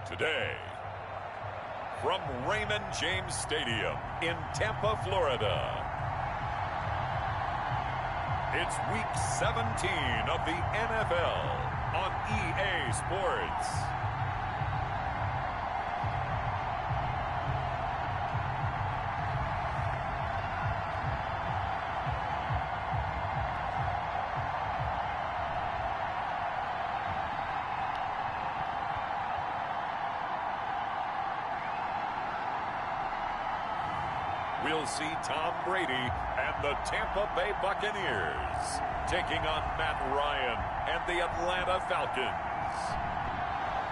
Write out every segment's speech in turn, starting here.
Today, from Raymond James Stadium in Tampa, Florida, it's Week 17 of the NFL on EA Sports. We'll see Tom Brady and the Tampa Bay Buccaneers taking on Matt Ryan and the Atlanta Falcons.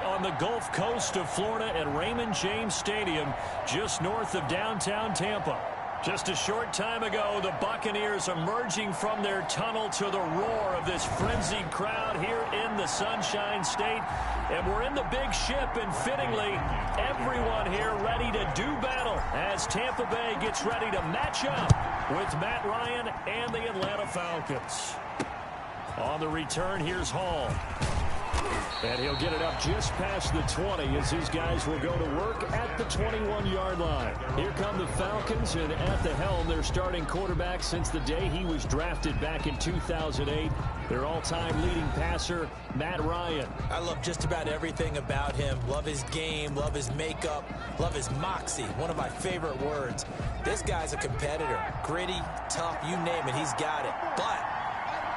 On the Gulf Coast of Florida at Raymond James Stadium, just north of downtown Tampa. Just a short time ago, the Buccaneers emerging from their tunnel to the roar of this frenzied crowd here in the Sunshine State. And we're in the big ship, and fittingly, everyone here ready to do battle as Tampa Bay gets ready to match up with Matt Ryan and the Atlanta Falcons. On the return, here's Hall. And he'll get it up just past the 20 as these guys will go to work at the 21-yard line. Here come the Falcons, and at the helm, their starting quarterback since the day he was drafted back in 2008. Their all-time leading passer, Matt Ryan. I love just about everything about him. Love his game, love his makeup, love his moxie. One of my favorite words. This guy's a competitor. Gritty, tough, you name it, he's got it. But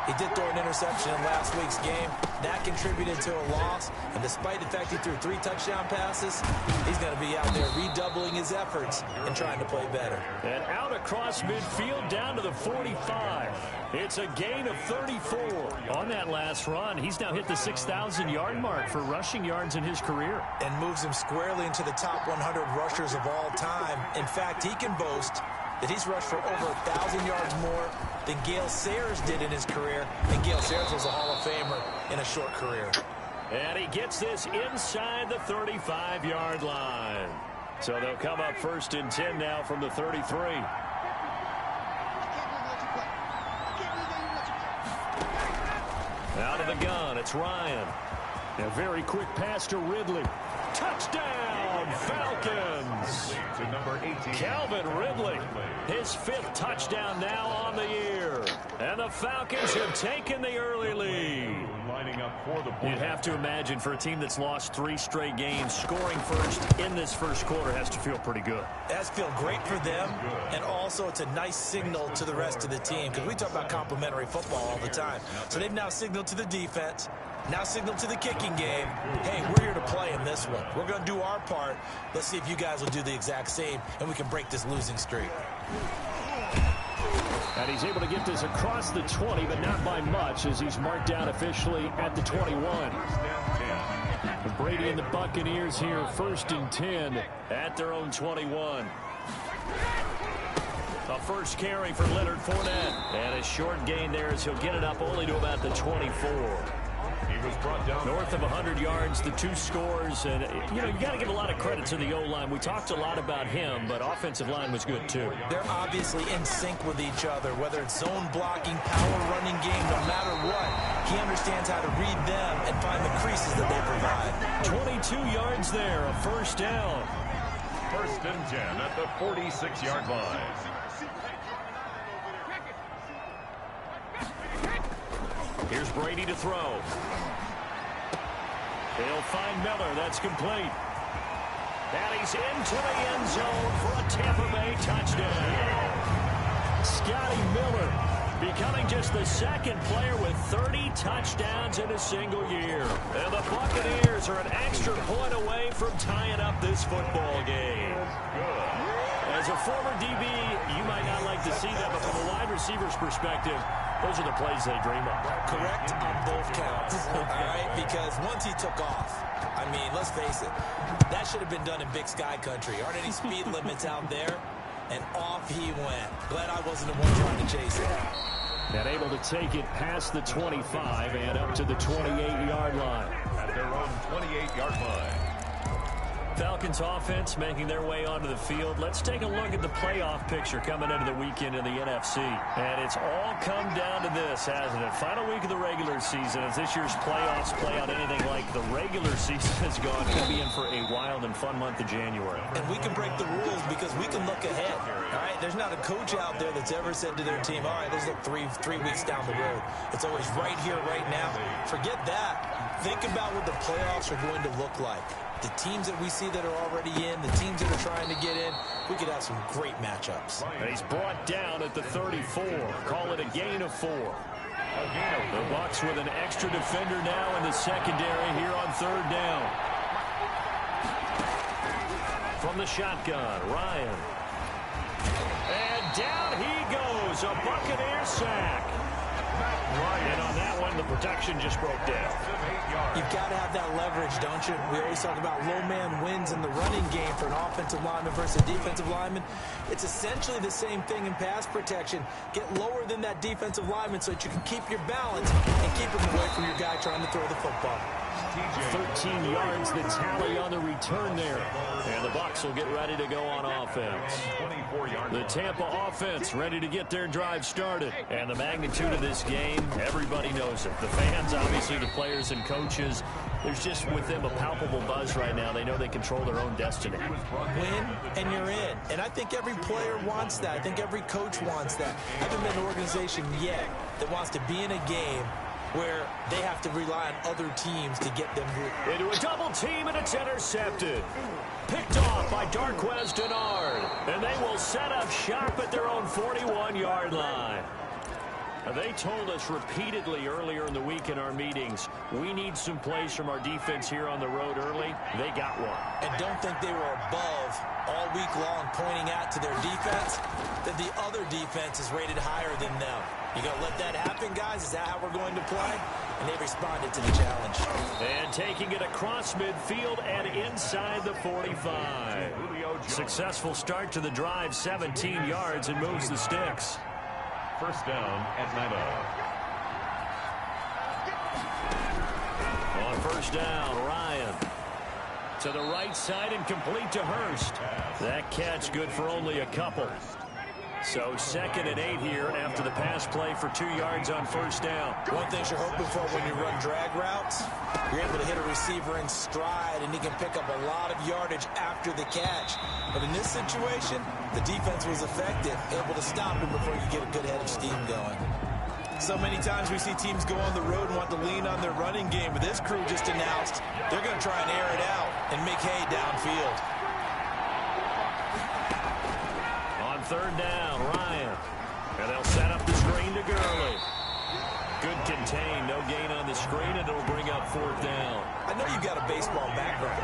he did throw an interception in last week's game. That contributed to a loss. And despite the fact he threw 3 touchdown passes, he's going to be out there redoubling his efforts and trying to play better. And out across midfield down to the 45. It's a gain of 34 on that last run. He's now hit the 6,000-yard mark for rushing yards in his career. And moves him squarely into the top 100 rushers of all time. In fact, he can boast that he's rushed for over 1,000 yards more than Gale Sayers did in his career. And Gale Sayers was a Hall of Famer in a short career. And he gets this inside the 35-yard line. So they'll come up 1st and 10 now from the 33. Out of the gun, it's Ryan. A very quick pass to Ridley. Touchdown, Falcons! Calvin Ridley, his 5th touchdown now on the year. And the Falcons have taken the early lead. You'd have to imagine for a team that's lost 3 straight games, scoring first in this first quarter has to feel pretty good. That's feel great for them, and also it's a nice signal to the rest of the team, because we talk about complimentary football all the time. So they've now signaled to the defense, now signal to the kicking game. Hey, we're here to play in this one. We're going to do our part. Let's see if you guys will do the exact same, and we can break this losing streak. And he's able to get this across the 20, but not by much, as he's marked down officially at the 21. Brady and the Buccaneers here, 1st and 10 at their own 21. A first carry for Leonard Fournette. And a short gain there as he'll get it up only to about the 24. Was brought down north of 100 yards, the 2 scores, and you got to give a lot of credit to the O-line. We talked a lot about him, but offensive line was good too. They're obviously in sync with each other, whether it's zone blocking, power running game, no matter what. He understands how to read them and find the creases that they provide. 22 yards there, a first down. 1st and 10 at the 46-yard line. Here's Brady to throw. He'll find Miller. That's complete. And he's into the end zone for a Tampa Bay touchdown. Scotty Miller becoming just the 2nd player with 30 touchdowns in a single year. And the Buccaneers are an extra point away from tying up this football game. As a former DB, you might not like to see that, but from a wide receiver's perspective, those are the plays they dream of. Correct on both counts, all right? Because once he took off, I mean, let's face it, that should have been done in Big Sky country. Aren't any speed limits out there? And off he went. Glad I wasn't the one trying to chase it. And able to take it past the 25 and up to the 28-yard line. At their own 28-yard line. Falcons offense making their way onto the field. Let's take a look at the playoff picture coming into the weekend in the NFC. And it's all come down to this, hasn't it? Final week of the regular season. As this year's playoffs play out anything like the regular season has gone, could be in for a wild and fun month of January. And we can break the rules because we can look ahead. All right, there's not a coach out there that's ever said to their team, all right, let's look three weeks down the road. It's always right here, right now. Forget that. Think about what the playoffs are going to look like. The teams that we see that are already in, the teams that are trying to get in, we could have some great matchups. And he's brought down at the 34. Call it a gain of 4. The Bucs with an extra defender now in the secondary here on third down. From the shotgun, Ryan. And down he goes, a Buccaneer sack. And on that one, the protection just broke down. You've got to have that leverage, don't you? We always talk about low man wins in the running game for an offensive lineman versus a defensive lineman. It's essentially the same thing in pass protection. Get lower than that defensive lineman so that you can keep your balance and keep him away from your guy trying to throw the football. 13 yards, the tally on the return there. And the Bucs will get ready to go on offense. The Tampa offense ready to get their drive started. And the magnitude of this game, everybody knows it. The fans, obviously, the players and coaches, there's just with them a palpable buzz right now. They know they control their own destiny. Win, and you're in. And I think every player wants that. I think every coach wants that. I haven't been an organization yet that wants to be in a game where they have to rely on other teams to get them here. Into a double team, and it's intercepted. Picked off by Darquez Denard. And they will set up shop at their own 41-yard line. They told us repeatedly earlier in the week in our meetings, we need some plays from our defense here on the road early. They got one. And don't think they were above all week long pointing out to their defense that the other defense is rated higher than them. You going to let that happen, guys? Is that how we're going to play? And they responded to the challenge. And taking it across midfield and inside the 45. Successful start to the drive, 17 yards, and moves the sticks. First down, Atlanta. On first down, Ryan. To the right side and complete to Hurst. That catch good for only a couple. So 2nd and 8 here after the pass play for 2 yards on first down. One thing you're hoping for when you run drag routes, you're able to hit a receiver in stride and he can pick up a lot of yardage after the catch. But in this situation, the defense was effective, able to stop him before you get a good head of steam going. So many times we see teams go on the road and want to lean on their running game, but this crew just announced they're going to try and air it out and make hay downfield. Third down, Ryan. And they'll set up the screen to Gurley. Good contain, no gain on the screen, and it'll bring up 4th down. I know you've got a baseball background,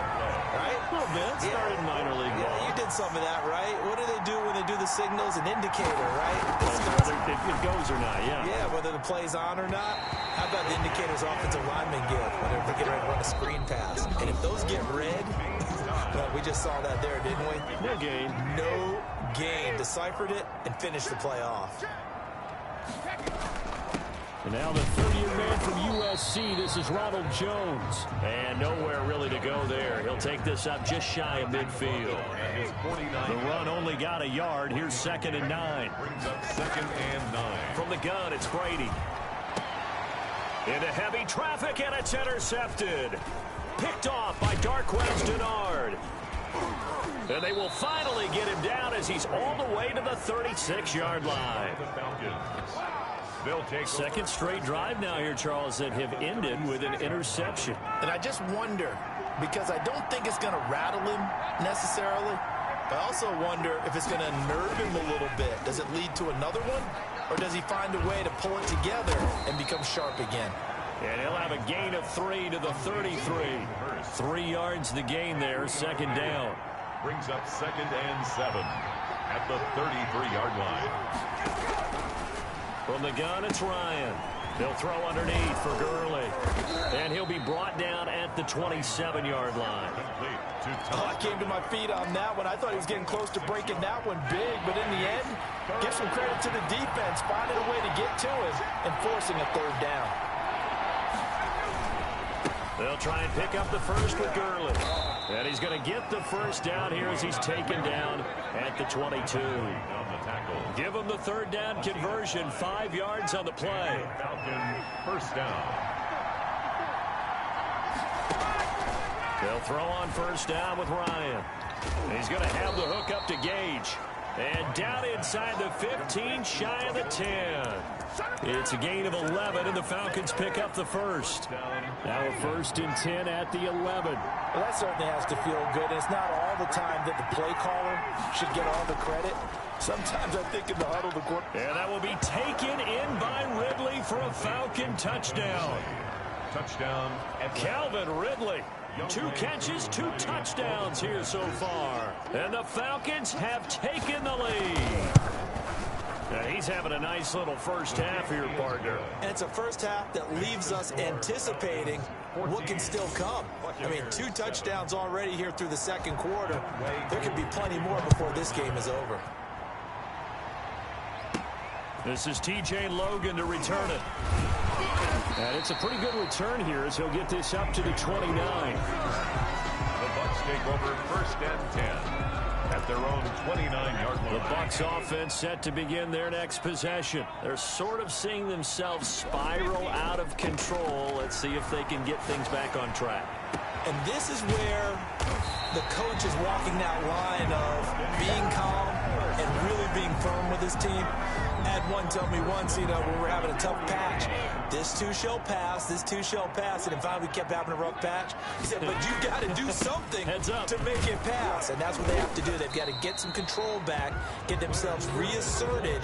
right? A little bit. Started in minor league ball. Yeah, you did some of that, right? What do they do when they do the signals? An indicator, right? Whether it goes or not, yeah. Yeah, whether the play's on or not. How about the indicators offensive linemen give when they're getting ready to run a screen pass? And if those get red, well, we just saw that there, didn't we? No gain. No gain. Deciphered it and finished the play off. And now the 30th man from USC, this is Ronald Jones. And nowhere really to go there. He'll take this up just shy of midfield. The run only got a yard. Here's 2nd and 9. Brings up 2nd and 9. From the gun, it's Brady. Into heavy traffic, and it's intercepted. Picked off by Darquez Denard. And they will finally get him down as he's all the way to the 36-yard line. They'll take 2nd straight drive now here, Charles, that have ended with an interception. And I just wonder, because I don't think it's going to rattle him necessarily. I also wonder if it's going to nerve him a little bit. Does it lead to another one? Or does he find a way to pull it together and become sharp again? And he'll have a gain of 3 to the 33. 3 yards the gain there, 2nd down. Brings up 2nd and 7 at the 33-yard line. From the gun, it's Ryan. He'll throw underneath for Gurley. And he'll be brought down at the 27-yard line. Oh, I came to my feet on that one. I thought he was getting close to breaking that one big. But in the end, give some credit to the defense, finding a way to get to him and forcing a 3rd down. They'll try and pick up the first with Gurley. And he's going to get the first down here as he's taken down at the 22. Give him the third down conversion. 5 yards on the play. Falcons first down. They'll throw on first down with Ryan. He's going to have the hook up to Gage. And down inside the 15, shy of the 10. It's a gain of 11, and the Falcons pick up the first. Now a 1st and 10 at the 11. Well, that certainly has to feel good. It's not all the time that the play caller should get all the credit. Sometimes I think in the huddle, the court. And that will be taken in by Ridley for a Falcon touchdown. Touchdown. Calvin Ridley. 2 catches, 2 touchdowns here so far. And the Falcons have taken the lead. Now he's having a nice little first half here, partner. And it's a first half that leaves us anticipating what can still come. I mean, 2 touchdowns already here through the second quarter. There could be plenty more before this game is over. This is T.J. Logan to return it. And it's a pretty good return here as he'll get this up to the 29. The Bucs take over 1st and 10 at their own 29-yard line. The Bucs offense set to begin their next possession. They're sort of seeing themselves spiral out of control. Let's see if they can get things back on track. And this is where the coach is walking that line of being calm and really being firm with his team. Had one tell me once, when we're having a tough patch, this too shall pass, this too shall pass. And finally we kept having a rough patch. He said, but you've got to do something to make it pass. And that's what they have to do. They've got to get some control back, get themselves reasserted,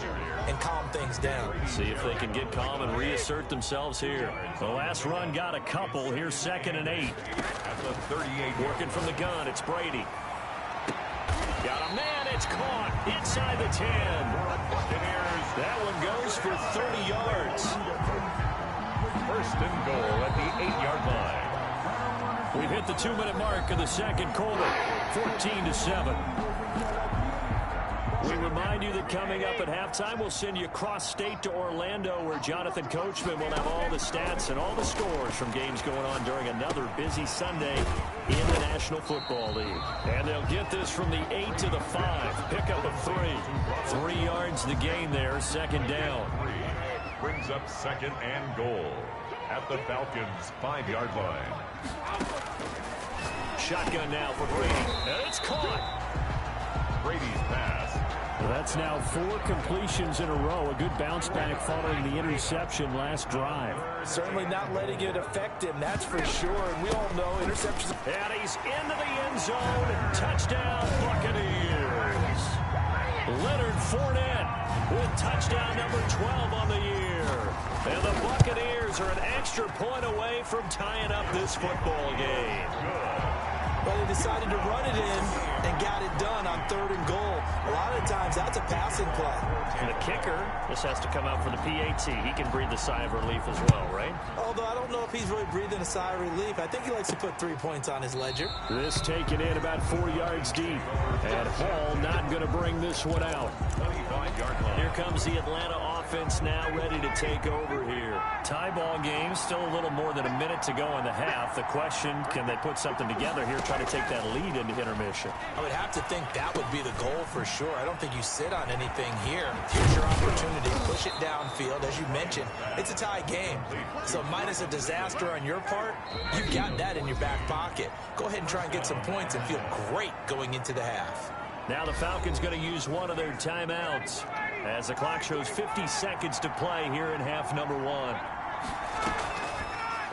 and calm things down. See if they can get calm and reassert themselves here. The last run got a couple. Here's 2nd and 8. At the 38. Working from the gun, it's Brady. Got a man, it's caught inside the 10. That one goes for 30 yards. 1st and goal at the 8-yard line. We've hit the 2-minute mark of the second quarter. 14-7. We remind you that coming up at halftime, we'll send you cross-state to Orlando, where Jonathan Coachman will have all the stats and all the scores from games going on during another busy Sunday in the National Football League. And they'll get this from the 8 to the 5. Pick up a 3. 3 yards the gain there, 2nd down. Brings up 2nd and goal at the Falcons' 5-yard line. Shotgun now for Brady. And it's caught. Brady's pass. That's now 4 completions in a row. A good bounce back following the interception last drive. Certainly not letting it affect him, that's for sure. And we all know interceptions. And he's into the end zone. Touchdown, Buccaneers. Leonard Fournette with touchdown number 12 on the year. And the Buccaneers are an extra point away from tying up this football game. But they decided to run it in and got it done on 3rd and goal. A lot of times that's a passing play. And the kicker, this has to come out for the PAT. He can breathe a sigh of relief as well, right? Although I don't know if he's really breathing a sigh of relief. I think he likes to put 3 points on his ledger. This taken in about 4 yards deep. And Hall not going to bring this one out. 25-yard line. Here comes the Atlanta offense now ready to take over here. Tie ball game, still a little more than a minute to go in the half. The question, can they put something together here, try to take that lead into intermission? I would have to think that would be the goal for sure. I don't think you sit on anything here. Here's your opportunity. Push it downfield. As you mentioned, it's a tie game. So minus a disaster on your part, you've got that in your back pocket. Go ahead and try and get some points and feel great going into the half. Now the Falcons going to use one of their timeouts as the clock shows 50 seconds to play here in half number 1.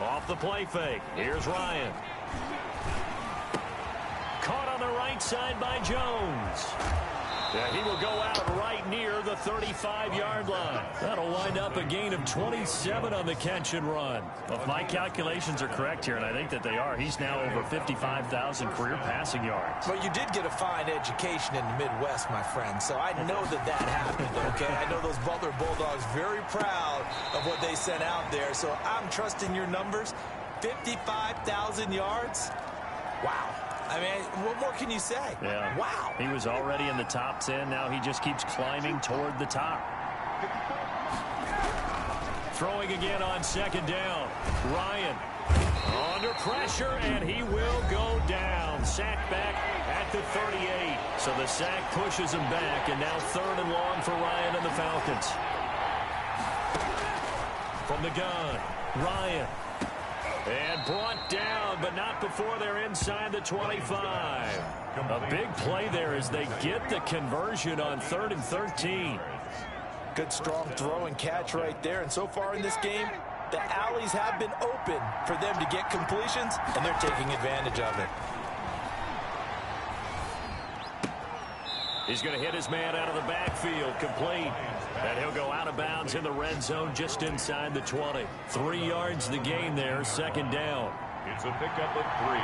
Off the play fake. Here's Ryan. Caught on the right side by Jones. Yeah, he will go out right near the 35-yard line. That'll wind up a gain of 27 on the catch and run. Well, if my calculations are correct here, and I think that they are, he's now over 55,000 career passing yards. Well, you did get a fine education in the Midwest, my friend, so I know that happened, okay? I know those Butler Bulldogs very proud of what they sent out there, so I'm trusting your numbers. 55,000 yards? Wow. I mean, what more can you say? Yeah. Wow. He was already in the top 10. Now he just keeps climbing toward the top. Throwing again on 2nd down. Ryan. Under pressure, and he will go down. Sack back at the 38. So the sack pushes him back, and now 3rd and long for Ryan and the Falcons. From the gun, Ryan. And brought down, but not before they're inside the 25. A big play there as they get the conversion on 3rd and 13. Good strong throw and catch right there. And so far in this game, the alleys have been open for them to get completions, and they're taking advantage of it. He's going to hit his man out of the backfield, complete. And he'll go out of bounds in the red zone just inside the 20. 3 yards the gain there, 2nd down. It's a pickup of 3.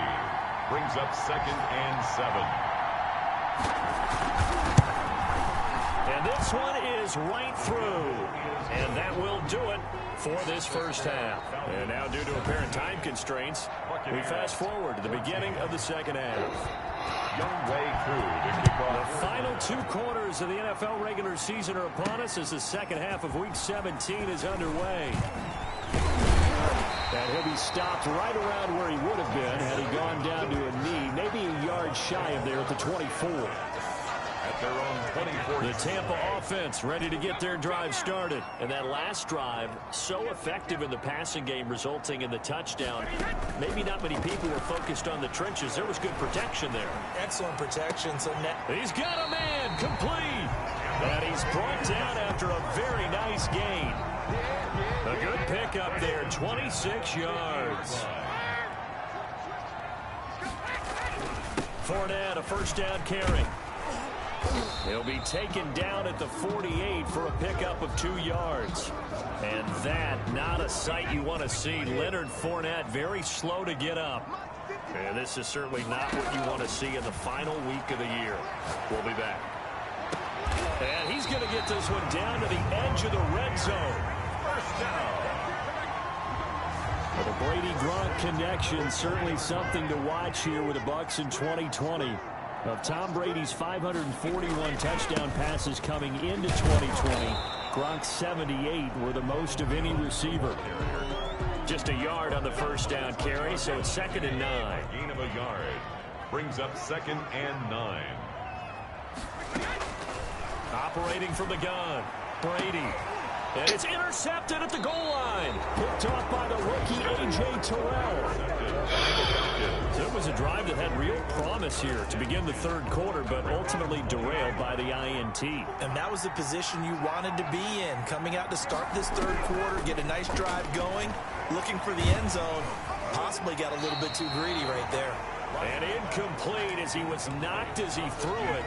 Brings up 2nd and 7. And this one is right through. And that will do it for this first half. And now, due to apparent time constraints, we fast forward to the beginning of the 2nd half. Young way through to kick off. The final 2 quarters of the NFL regular season are upon us as the 2nd half of Week 17 is underway. And he'll be stopped right around where he would have been had he gone down to a knee, maybe a yard shy of there at the 24. At their own 24. The Tampa offense ready to get their drive started. And that last drive, so effective in the passing game, resulting in the touchdown. Maybe not many people were focused on the trenches. There was good protection there. Excellent protection. So he's got a man, complete. And he's brought down after a very nice gain. A good pickup there, 26 yards. Fournette, a 1st down carry. He'll be taken down at the 48 for a pickup of 2 yards. And that, not a sight you want to see. Leonard Fournette very slow to get up. And this is certainly not what you want to see in the final week of the year. We'll be back. And he's going to get this one down to the edge of the red zone. 1st down. Well, the Brady-Gronk connection, certainly something to watch here with the Bucs in 2020. Of Tom Brady's 541 touchdown passes coming into 2020, Gronk's 78 were the most of any receiver. Just a yard on the 1st down carry, so it's 2nd and 9. Gain of a yard. Brings up 2nd and 9. Operating from the gun, Brady. And it's intercepted at the goal line. Picked off by the rookie A.J. Terrell. So it was a drive that had real promise here to begin the 3rd quarter, but ultimately derailed by the INT. And that was the position you wanted to be in. Coming out to start this 3rd quarter, get a nice drive going, looking for the end zone. Possibly got a little bit too greedy right there. And incomplete as he was knocked as he threw it.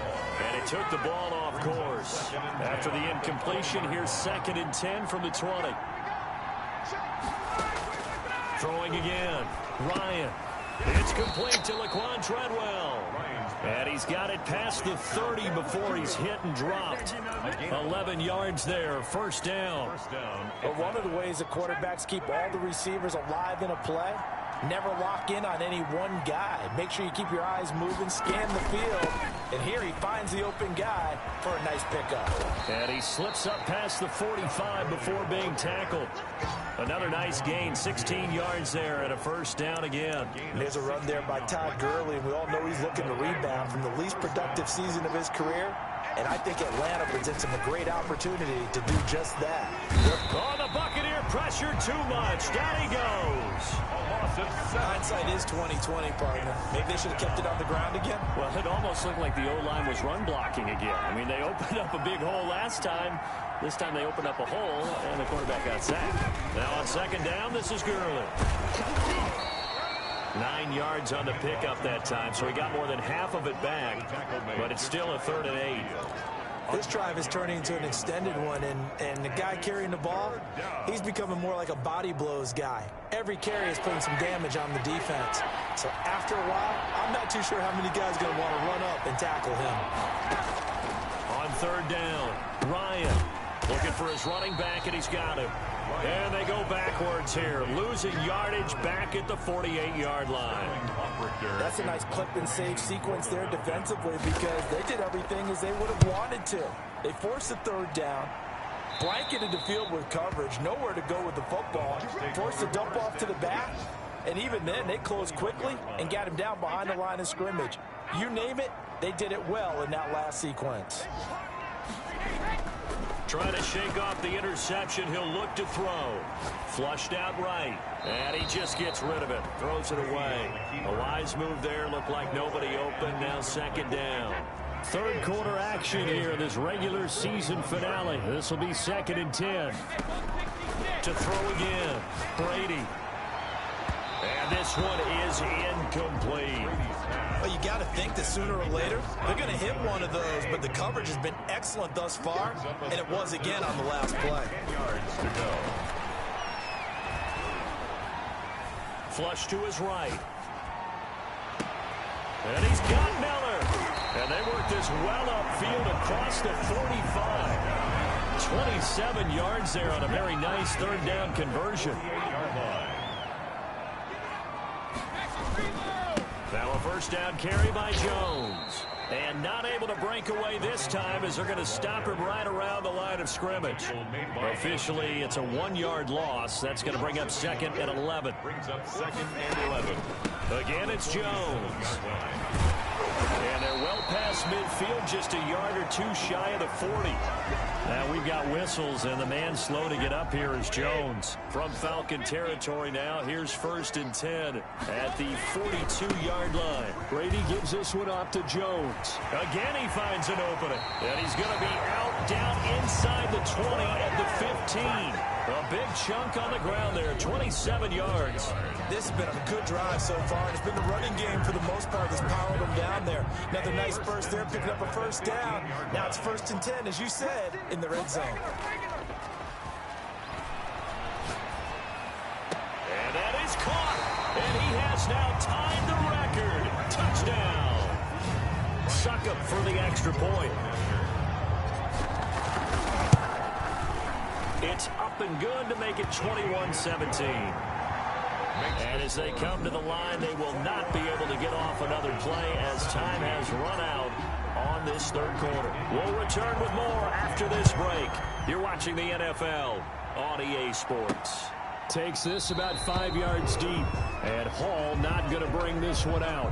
And it took the ball off course. After the incompletion, here's 2nd and 10 from the 20. Throwing again. Ryan. It's complete to Laquan Treadwell. And he's got it past the 30 before he's hit and dropped. 11 yards there, 1st down. But one of the ways the quarterbacks keep all the receivers alive in a play, never lock in on any one guy. Make sure you keep your eyes moving, scan the field. And here he finds the open guy for a nice pickup. And he slips up past the 45 before being tackled. Another nice gain, 16 yards there and a 1st down again. And there's a run there by Todd Gurley. We all know he's looking to rebound from the least productive season of his career. And I think Atlanta presents him a great opportunity to do just that. Oh, the Buccaneer pressure too much. Down he goes. Hindsight is 20/20, partner. Maybe they should have kept it on the ground again. Well, it almost looked like the O-line was run blocking again. I mean, they opened up a big hole last time. This time they opened up a hole, and the quarterback got sacked. Now on 2nd down, this is Gurley. 9 yards on the pickup that time, so he got more than half of it back, but it's still a 3rd and 8. This drive is turning into an extended one, and the guy carrying the ball, he's becoming more like a body blows guy. Every carry is putting some damage on the defense. So after a while, I'm not too sure how many guys are going to want to run up and tackle him. On 3rd down, Ryan looking for his running back, and he's got him. And they go backwards here, losing yardage back at the 48-yard line. That's a nice clip and save sequence there defensively because they did everything as they would have wanted to. They forced the 3rd down, blanketed the field with coverage, nowhere to go with the football, forced a dump off to the back, And even then, they closed quickly and got him down behind the line of scrimmage. You name it, they did it well in that last sequence. Trying to shake off the interception. He'll look to throw. Flushed out right. And he just gets rid of it. Throws it away. A wise move there. Looked like nobody open. Now second down. Third quarter action here in this regular season finale. This will be 2nd and 10. To throw again. Brady. And this one is incomplete. Well, you got to think that sooner or later they're going to hit one of those, but the coverage has been excellent thus far, and it was again on the last play. Flush to his right. And he's got Miller. And they work this well upfield across the 45. 27 yards there on a very nice third down conversion. Now a first down carry by Jones. And not able to break away this time as they're going to stop him right around the line of scrimmage. Officially, it's a 1-yard loss. That's going to bring up 2nd and 11. Brings up 2nd and 11. Again, it's Jones. And they're well past midfield, just a yard or two shy of the 40. Now we've got whistles, and the man slow to get up here is Jones. From Falcon territory now, here's 1st and 10 at the 42-yard line. Brady gives this one off to Jones. Again, he finds an opening. And he's going to be out down inside the 20 at the 15. A big chunk on the ground there, 27 yards. This has been a good drive so far. It's been the running game for the most part that's powered them down there. Another nice burst there, picking up a first down. Now it's 1st and 10, as you said, in the red zone. And that is caught. And he has now tied the record. Touchdown. Succop for the extra point. It's up and good to make it 21-17. And as they come to the line, they will not be able to get off another play as time has run out on this third quarter. We'll return with more after this break. You're watching the NFL on EA Sports. Takes this about 5 yards deep. And Hall not going to bring this one out.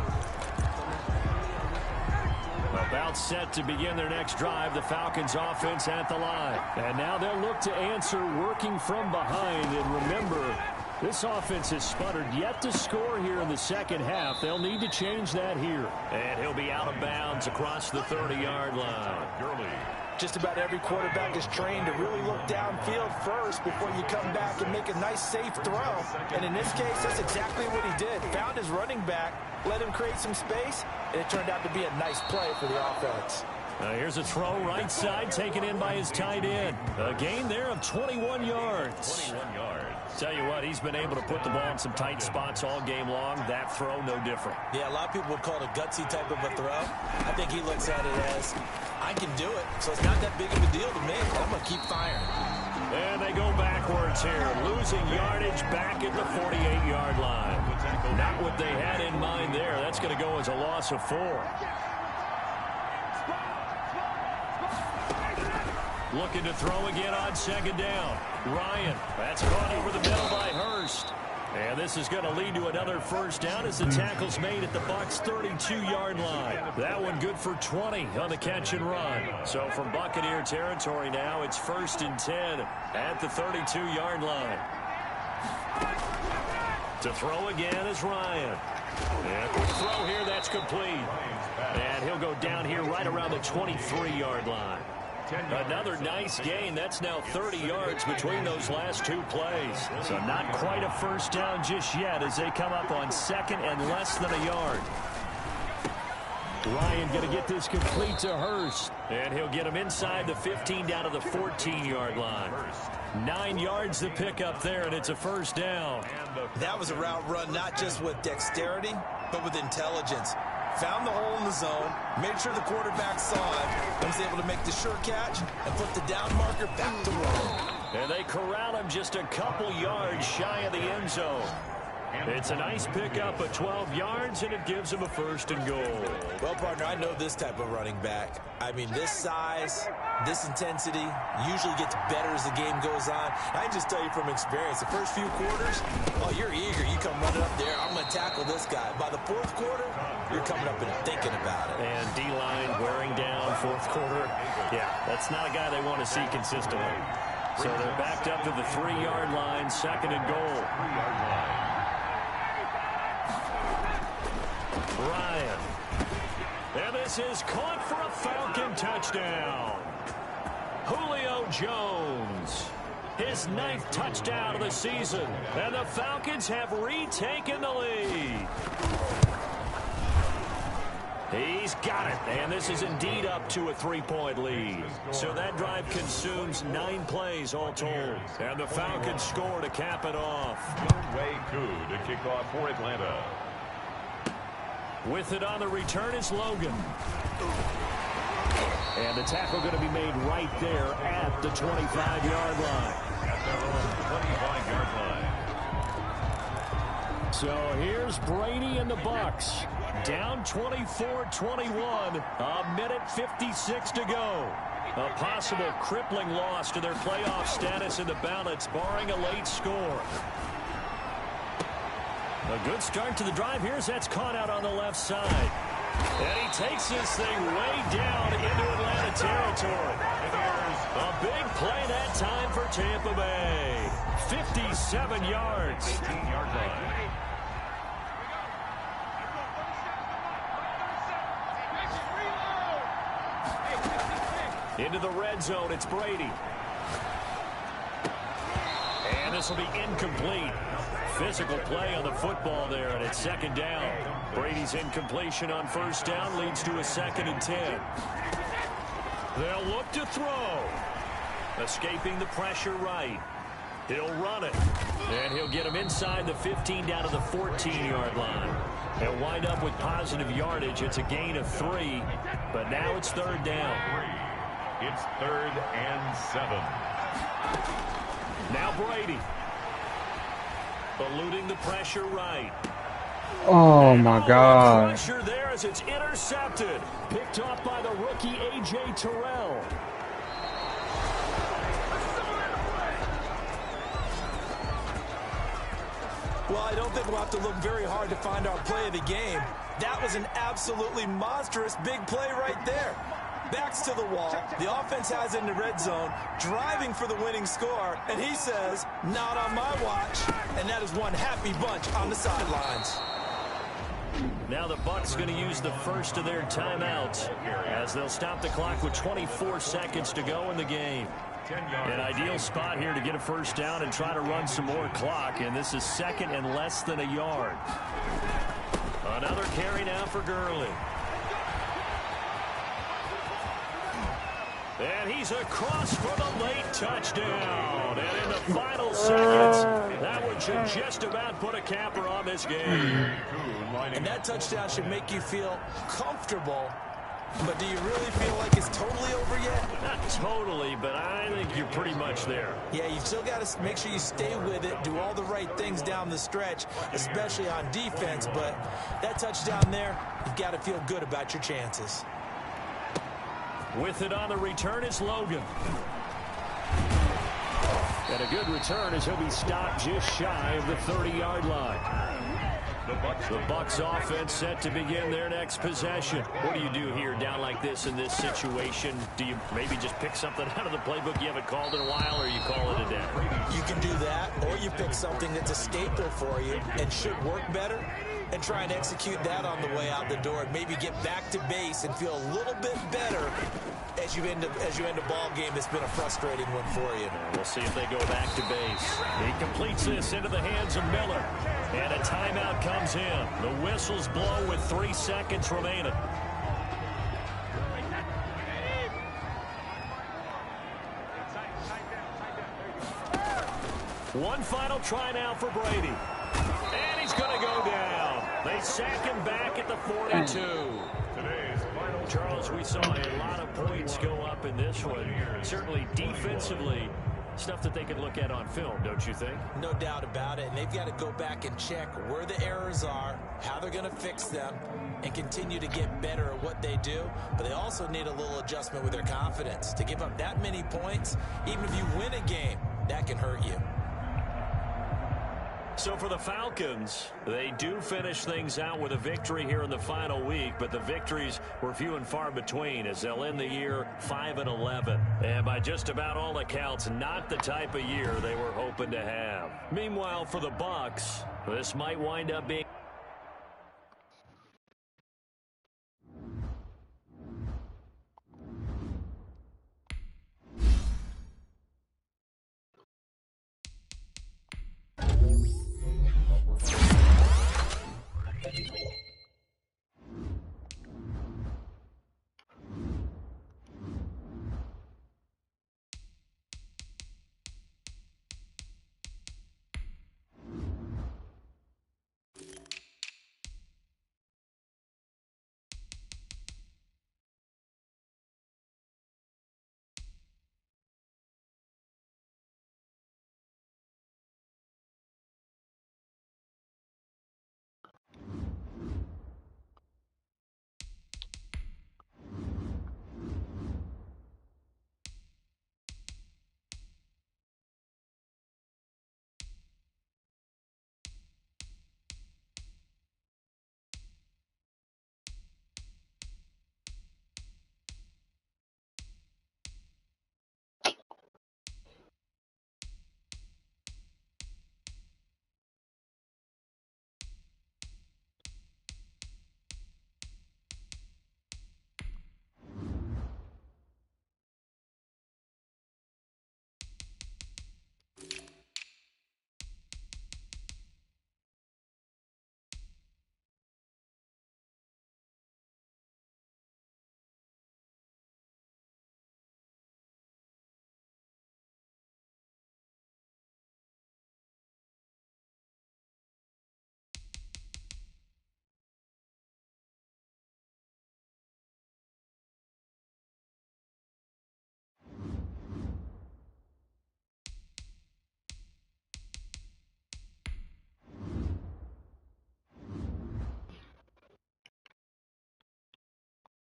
About set to begin their next drive, the Falcons offense at the line. And now they'll look to answer working from behind. And remember, this offense has sputtered yet to score here in the second half. They'll need to change that here. And he'll be out of bounds across the 30-yard line. Just about every quarterback is trained to really look downfield first before you come back and make a nice, safe throw. And in this case, that's exactly what he did. Found his running back, let him create some space, and it turned out to be a nice play for the offense. Here's a throw right side, taken in by his tight end. A gain there of 21 yards. 21 yards. Tell you what, he's been able to put the ball in some tight spots all game long. That throw, no different. Yeah, a lot of people would call it a gutsy type of a throw. I think he looks at it as, I can do it, so it's not that big of a deal to me. I'm going to keep firing. And they go backwards here, losing yardage back at the 48-yard line. Not what they had in mind there. That's going to go as a loss of 4. Looking to throw again on second down. Ryan, that's caught over the middle by Hurst. And this is going to lead to another first down as the tackle's made at the Bucs' 32-yard line. That one good for 20 on the catch and run. So from Buccaneer territory now, it's 1st and 10 at the 32-yard line. To throw again is Ryan. And a quick throw here, that's complete. And he'll go down here right around the 23-yard line. Another nice gain. That's now 30 yards between those last two plays. So not quite a first down just yet as they come up on 2nd and less than a yard. Ryan going to get this complete to Hurst. And he'll get him inside the 15 down to the 14-yard line. 9 yards to pick up there, and it's a first down. That was a route run not just with dexterity, but with intelligence. Found the hole in the zone, made sure the quarterback saw it, and was able to make the sure catch and put the down marker back to roll. And they corral him just a couple yards shy of the end zone. It's a nice pickup of 12 yards, and it gives him a 1st and goal. Well, partner, I know this type of running back. I mean, this size, this intensity usually gets better as the game goes on. I can just tell you from experience, the first few quarters, oh, you're eager. You come running up there. to tackle this guy. By the fourth quarter, you're coming up and thinking about it. And D-line wearing down fourth quarter. Yeah, that's not a guy they want to see consistently. So they're backed up to the 3-yard line, second and goal. Ryan. And this is caught for a Falcon touchdown. Julio Jones. His 9th touchdown of the season. And the Falcons have retaken the lead. He's got it. And this is indeed up to a 3-point lead. So that drive consumes 9 plays all told. And the Falcons score to cap it off. Way good to kick off for Atlanta. With it on the return is Logan. And the tackle going to be made right there at the 25-yard line. At their own 25-yard line. So here's Brady and the Bucks. Down 24-21. A minute 56 to go. A possible crippling loss to their playoff status in the balance, barring a late score. A good start to the drive. Here's that's caught out on the left side. And he takes this thing way down into Atlanta territory. A big play that time for Tampa Bay. 57 yards. 18-yard line. Into the red zone, it's Brady. And this will be incomplete. Physical play on the football there, and it's second down. Brady's incompletion on first down leads to a 2nd and 10. They'll look to throw. Escaping the pressure right. He'll run it. And he'll get him inside the 15 down to the 14-yard line. He'll wind up with positive yardage. It's a gain of 3, but now it's third down. It's 3rd and 7. Now Brady. Eluding the pressure right. Oh my God. Pressure there as it's intercepted. Picked off by the rookie A.J. Terrell. Well, I don't think we'll have to look very hard to find our play of the game. That was an absolutely monstrous big play right there. Backs to the wall. The offense has in the red zone, driving for the winning score, and he says, not on my watch. And that is one happy bunch on the sidelines. Now the Bucs going to use the first of their timeouts as they'll stop the clock with 24 seconds to go in the game. An ideal spot here to get a first down and try to run some more clock, and this is 2nd and less than a yard. Another carry now for Gurley. And he's across for the late touchdown. And in the final seconds, that one should just about put a capper on this game. And that touchdown should make you feel comfortable. But do you really feel like it's totally over yet? Not totally, but I think you're pretty much there. Yeah, you've still got to make sure you stay with it, do all the right things down the stretch, especially on defense. But that touchdown there, you've got to feel good about your chances. With it on the return is Logan. And a good return as he'll be stopped just shy of the 30-yard line. The Bucs offense set to begin their next possession. What do you do here down like this in this situation? Do you maybe just pick something out of the playbook you haven't called in a while, or you call it a day? You can do that, or you pick something that's a staple for you and should work better and try and execute that on the way out the door and maybe get back to base and feel a little bit better as you end a ball game that's been a frustrating one for you. We'll see if they go back to base. He completes this into the hands of Miller. And a timeout comes in. The whistles blow with 3 seconds remaining. One final try now for Brady. And he's going to go down. They sack him back at the 42. Charles, we saw a lot of points go up in this one. Certainly defensively, stuff that they could look at on film, don't you think? No doubt about it. And they've got to go back and check where the errors are, how they're going to fix them, and continue to get better at what they do. But they also need a little adjustment with their confidence. To give up that many points, even if you win a game, that can hurt you. So for the Falcons, they do finish things out with a victory here in the final week, but the victories were few and far between as they'll end the year 5-11. And by just about all accounts, not the type of year they were hoping to have. Meanwhile, for the Bucs, this might wind up being